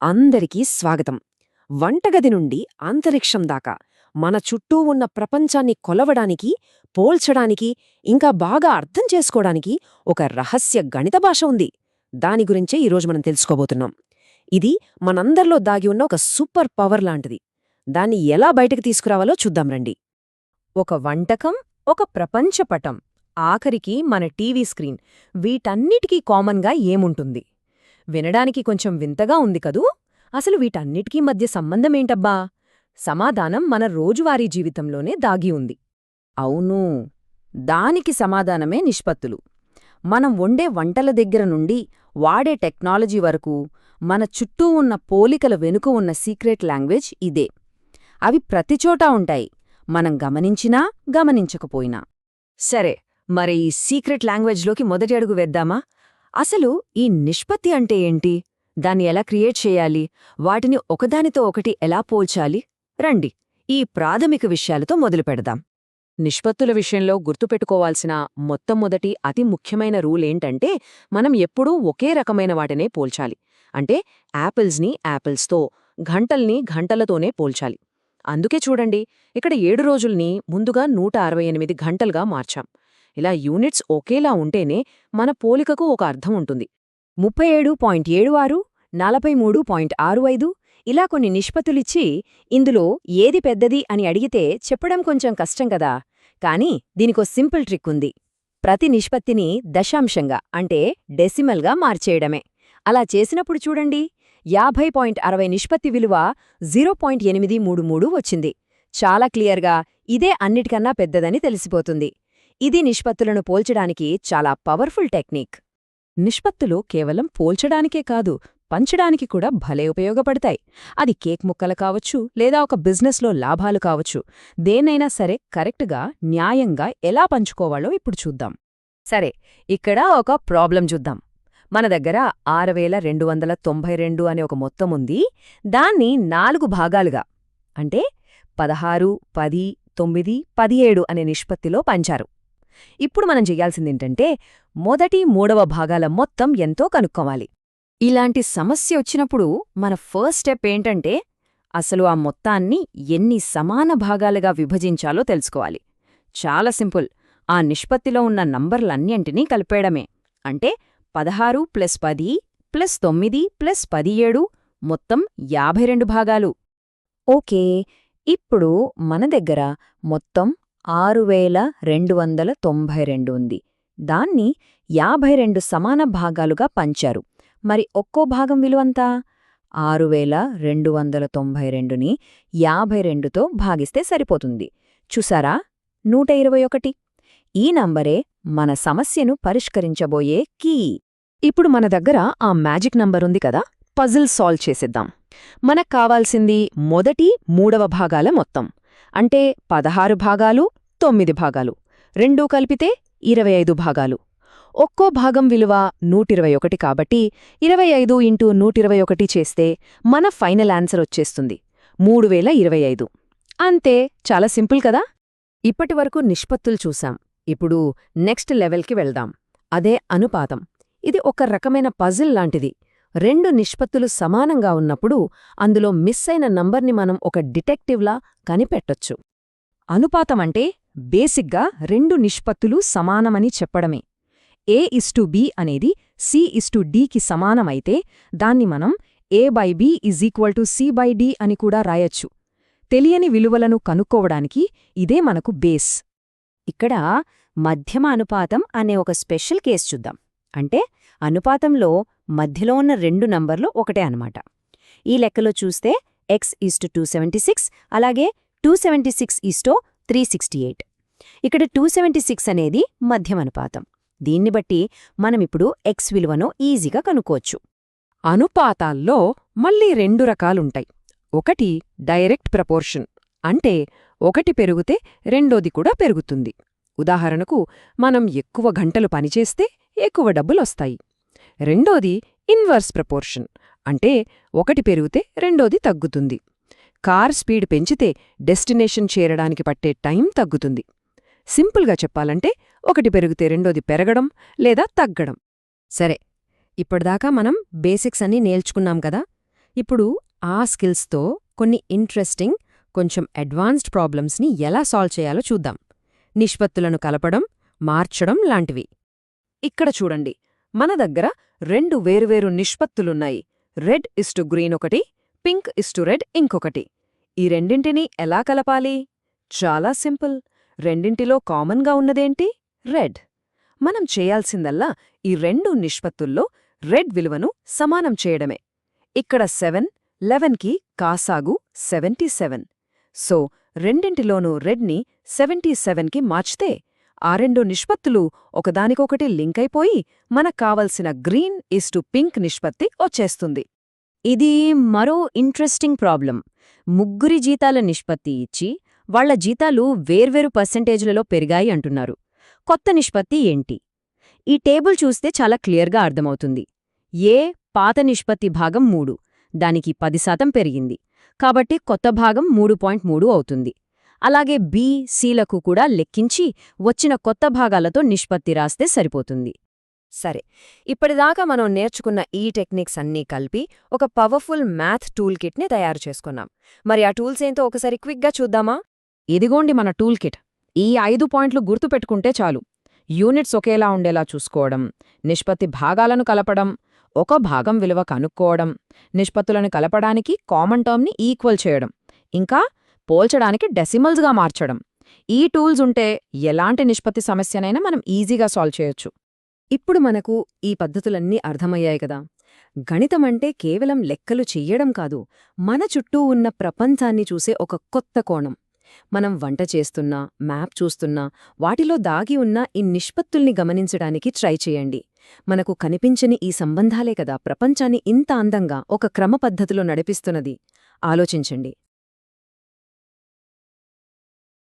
అందరికీ స్వాగతం. వంటగది నుండి అంతరిక్షం దాకా మన చుట్టూ ఉన్న ప్రపంచాన్ని కొలవడానికి, పోల్చడానికి, ఇంకా బాగా అర్థం చేసుకోవడానికి ఒక రహస్య గణిత భాష ఉంది. దాని గురించే ఈరోజు మనం తెలుసుకోబోతున్నాం. ఇది మనందరిలో దాగి ఉన్న ఒక సూపర్ పవర్ లాంటిది. దాన్ని ఎలా బయటకు తీసుకురావాలో చూద్దాం రండి. ఒక వంటకం, ఒక ప్రపంచపటం, ఆఖరికి మన టీవీ స్క్రీన్, వీటన్నిటికీ కామన్గా ఏముంటుంది? వినడానికి కొంచెం వింతగా ఉంది కదూ? అసలు వీటన్నిటికీ మధ్య సంబంధమేంటబ్బా? సమాధానం మన రోజువారీ జీవితంలోనే దాగి ఉంది. అవును, దానికి సమాధానమే నిష్పత్తులు. మనం వండే వంటల దగ్గర నుండి వాడే టెక్నాలజీ వరకు మన చుట్టూ ఉన్న పోలికల వెనుక ఉన్న సీక్రెట్ లాంగ్వేజ్ ఇదే. అవి ప్రతిచోటా ఉంటాయి, మనం గమనించినా గమనించకపోయినా. సరే, మరి ఈ సీక్రెట్ లాంగ్వేజ్లోకి మొదటి అడుగు వేద్దామా? అసలు ఈ నిష్పత్తి అంటే ఏంటి? దాన్ని ఎలా క్రియేట్ చేయాలి? వాటిని ఒకదానితో ఒకటి ఎలా పోల్చాలి? రండి, ఈ ప్రాథమిక విషయాలతో మొదలుపెడదాం. నిష్పత్తుల విషయంలో గుర్తుపెట్టుకోవాల్సిన మొట్టమొదటి అతి ముఖ్యమైన రూల్ ఏంటంటే, మనం ఎప్పుడూ ఒకే రకమైన వాటినే పోల్చాలి. అంటే యాపిల్స్ని యాపిల్స్తో, గంటల్ని గంటలతోనే పోల్చాలి. అందుకే చూడండి, ఇక్కడ 7 రోజుల్ని ముందుగా 168 గంటలుగా మార్చాం. ఇలా యూనిట్స్ ఒకేలా ఉంటేనే మన పోలికకు ఒక అర్థం ఉంటుంది. 37.76, 43.65 ఇలా కొన్ని నిష్పత్తులిచ్చి ఇందులో ఏది పెద్దది అని అడిగితే చెప్పడం కొంచెం కష్టం కదా. కానీ దీనికో సింపుల్ ట్రిక్ ఉంది. ప్రతి నిష్పత్తిని దశాంశంగా అంటే డెసిమల్గా మార్చేయడమే. అలా చేసినప్పుడు చూడండి, 50.60 నిష్పత్తి విలువ 0.833 వచ్చింది. చాలా క్లియర్గా ఇదే అన్నిటికన్నా పెద్దదని తెలిసిపోతుంది. ఇది నిష్పత్తులను పోల్చడానికి చాలా పవర్ఫుల్ టెక్నిక్. నిష్పత్తులు కేవలం పోల్చడానికే కాదు, పంచడానికి కూడా భలే ఉపయోగపడతాయి. అది కేక్ ముక్కలు కావచ్చు, లేదా ఒక బిజినెస్లో లాభాలు కావచ్చు. దేన్నైనా సరే కరెక్ట్గా, న్యాయంగా ఎలా పంచుకోవాలో ఇప్పుడు చూద్దాం. సరే, ఇక్కడ ఒక ప్రాబ్లం చూద్దాం. మన దగ్గర 6292 అనే ఒక మొత్తం ఉంది. దాన్ని 4 భాగాలుగా అంటే 16, 10, 9, 17 అనే నిష్పత్తిలో పంచారు. ఇప్పుడు మనం చెయ్యాల్సిందేంటంటే మొదటి, 3వ భాగాల మొత్తం ఎంతో కనుక్కోవాలి. ఇలాంటి సమస్య వచ్చినప్పుడు మన ఫస్ట్ స్టెప్ ఏంటంటే అసలు ఆ మొత్తాన్ని ఎన్ని సమాన భాగాలుగా విభజించాలో తెలుసుకోవాలి. చాలా సింపుల్. ఆ నిష్పత్తిలో ఉన్న నంబర్లన్నింటినీ కలిపేయడమే. అంటే 16 + 10 + 9 + 17 మొత్తం 52 భాగాలు. ఓకే, ఇప్పుడు మన దగ్గర మొత్తం 6292 ఉంది. దాన్ని 52 సమాన భాగాలుగా పంచారు. మరి ఒక్కో భాగం విలువంతా? 6292ని 52తో భాగిస్తే సరిపోతుంది. చూసారా? 121. ఈ నంబరే మన సమస్యను పరిష్కరించబోయే కీ. ఇప్పుడు మన దగ్గర ఆ మ్యాజిక్ నంబరుంది కదా, పజిల్ సాల్వ్ చేసేద్దాం. మనకు కావాల్సింది మొదటి, 3వ భాగాల మొత్తం. అంటే 16 భాగాలు, 9 భాగాలు, రెండూ కలిపితే 25 భాగాలు. ఒక్కో భాగం విలువ 121 కాబట్టి 25 × 121 చేస్తే మన ఫైనల్ ఆన్సర్ వచ్చేస్తుంది 3025. అంతే, చాలా సింపుల్ కదా. ఇప్పటివరకు నిష్పత్తులు చూసాం. ఇప్పుడు నెక్స్ట్ లెవెల్కి వెళ్దాం. అదే అనుపాతం. ఇది ఒక రకమైన పజిల్ లాంటిది. 2 నిష్పత్తులు సమానంగా ఉన్నప్పుడు అందులో మిస్ అయిన నంబర్ని మనం ఒక డిటెక్టివ్లా కనిపెట్టొచ్చు. అనుపాతమంటే బేసిక్గా 2 నిష్పత్తులు సమానమని చెప్పడమే. A:B అనేది C:Dకి సమానమైతే దాన్ని మనం A/B = C/D అని కూడా రాయొచ్చు. తెలియని విలువలను కనుక్కోవడానికి ఇదే మనకు బేస్. ఇక్కడ మధ్యమ అనుపాతం అనే ఒక స్పెషల్ కేస్ చూద్దాం. అంటే అనుపాతంలో మధ్యలో ఉన్న 2 నంబర్లు ఒకటే అనమాట. ఈ లెక్కలో చూస్తే x:276, అలాగే 276:368. ఇక్కడ 276 అనేది మధ్యమనుపాతం. దీన్ని బట్టి మనమిప్పుడు x విలువను ఈజీగా కనుక్కోవచ్చు. అనుపాతాల్లో మళ్ళీ 2 రకాలుంటాయి. ఒకటి డైరెక్ట్ ప్రపోర్షన్, అంటే ఒకటి పెరిగితే రెండోది కూడా పెరుగుతుంది. ఉదాహరణకు, మనం ఎక్కువ గంటలు పనిచేస్తే ఎక్కువ డబ్బులొస్తాయి. రెండోది ఇన్వర్స్ ప్రపోర్షన్, అంటే ఒకటి పెరిగితే రెండోది తగ్గుతుంది. కార్ స్పీడ్ పెంచితే డెస్టినేషన్ చేరడానికి పట్టే టైం తగ్గుతుంది. సింపుల్గా చెప్పాలంటే ఒకటి పెరిగితే రెండోది పెరగడం లేదా తగ్గడం. సరే, ఇప్పటిదాకా మనం బేసిక్స్ అన్నీ నేర్చుకున్నాం కదా. ఇప్పుడు ఆ స్కిల్స్తో కొన్ని ఇంట్రెస్టింగ్, కొంచెం అడ్వాన్స్డ్ ప్రాబ్లమ్స్ని ఎలా సాల్వ్ చేయాలో చూద్దాం. నిష్పత్తులను కలపడం, మార్చడం లాంటివి. ఇక్కడ చూడండి, మన దగ్గర 2 వేరువేరు నిష్పత్తులున్నాయి. రెడ్ ఇస్టు గ్రీన్ ఒకటి, పింక్ ఇస్టు రెడ్ ఇంకొకటి. ఈ రెండింటినీ ఎలా కలపాలి? చాలా సింపుల్. రెండింటిలో కామన్గా ఉన్నదేంటి? రెడ్. మనం చేయాల్సిందల్లా ఈ 2 నిష్పత్తుల్లో రెడ్ విలువను సమానం చేయడమే. ఇక్కడ 7, 11కి కాసాగు 77. సో రెండింటిలోనూ రెడ్ని 77కి మార్చితే ఆ 2 నిష్పత్తులు ఒకదానికొకటి లింక్ అయిపోయి మనకావలసిన గ్రీన్ ఇస్టు పింక్ నిష్పత్తి వచ్చేస్తుంది. ఇది మరో ఇంట్రెస్టింగ్ ప్రాబ్లం. ముగ్గురి జీతాల నిష్పత్తి ఇచ్చి వాళ్ల జీతాలు వేర్వేరు పర్సెంటేజ్లలో పెరిగాయి అంటున్నారు. కొత్త నిష్పత్తి ఏంటి? ఈ టేబుల్ చూస్తే చాలా క్లియర్గా అర్థమవుతుంది. ఏ పాత నిష్పత్తి భాగం 3, దానికి 10% పెరిగింది, కాబట్టి కొత్త భాగం 3.3 అవుతుంది. అలాగే బి, సిలకు కూడా లెక్కించి వచ్చిన కొత్త భాగాలతో నిష్పత్తి రాస్తే సరిపోతుంది. సరే, ఇప్పటిదాకా మనం నేర్చుకున్న ఈ టెక్నిక్స్ అన్నీ కలిపి ఒక పవర్ఫుల్ మ్యాథ్ టూల్ కిట్ని తయారు చేసుకున్నాం. మరి ఆ టూల్స్ ఏంటో ఒకసారి క్విక్గా చూద్దామా? ఇదిగోండి మన టూల్ కిట్. ఈ 5 పాయింట్లు గుర్తుపెట్టుకుంటే చాలు. యూనిట్స్ ఒకేలా ఉండేలా చూసుకోవడం, నిష్పత్తి భాగాలను కలపడం, ఒక భాగం విలువ కనుక్కోవడం, నిష్పత్తులను కలపడానికి కామన్ టర్మ్ని ఈక్వల్ చేయడం, ఇంకా పోల్చడానికి డెసిమల్స్గా మార్చడం. ఈ టూల్స్ ఉంటే ఎలాంటి నిష్పత్తి సమస్యనైనా మనం ఈజీగా సాల్వ్ చేయొచ్చు. ఇప్పుడు మనకు ఈ పద్ధతులన్నీ అర్థమయ్యాయి కదా. గణితమంటే కేవలం లెక్కలు చెయ్యడం కాదు, మన చుట్టూ ఉన్న ప్రపంచాన్ని చూసే ఒక కొత్త కోణం. మనం వంట చేస్తున్నా, మ్యాప్ చూస్తున్నా, వాటిలో దాగి ఉన్న ఈ నిష్పత్తుల్ని గమనించడానికి ట్రై చేయండి. మనకు కనిపించని ఈ సంబంధాలే కదా ప్రపంచాన్ని ఇంత అందంగా ఒక క్రమపద్ధతిలో నడిపిస్తున్నది. ఆలోచించండి.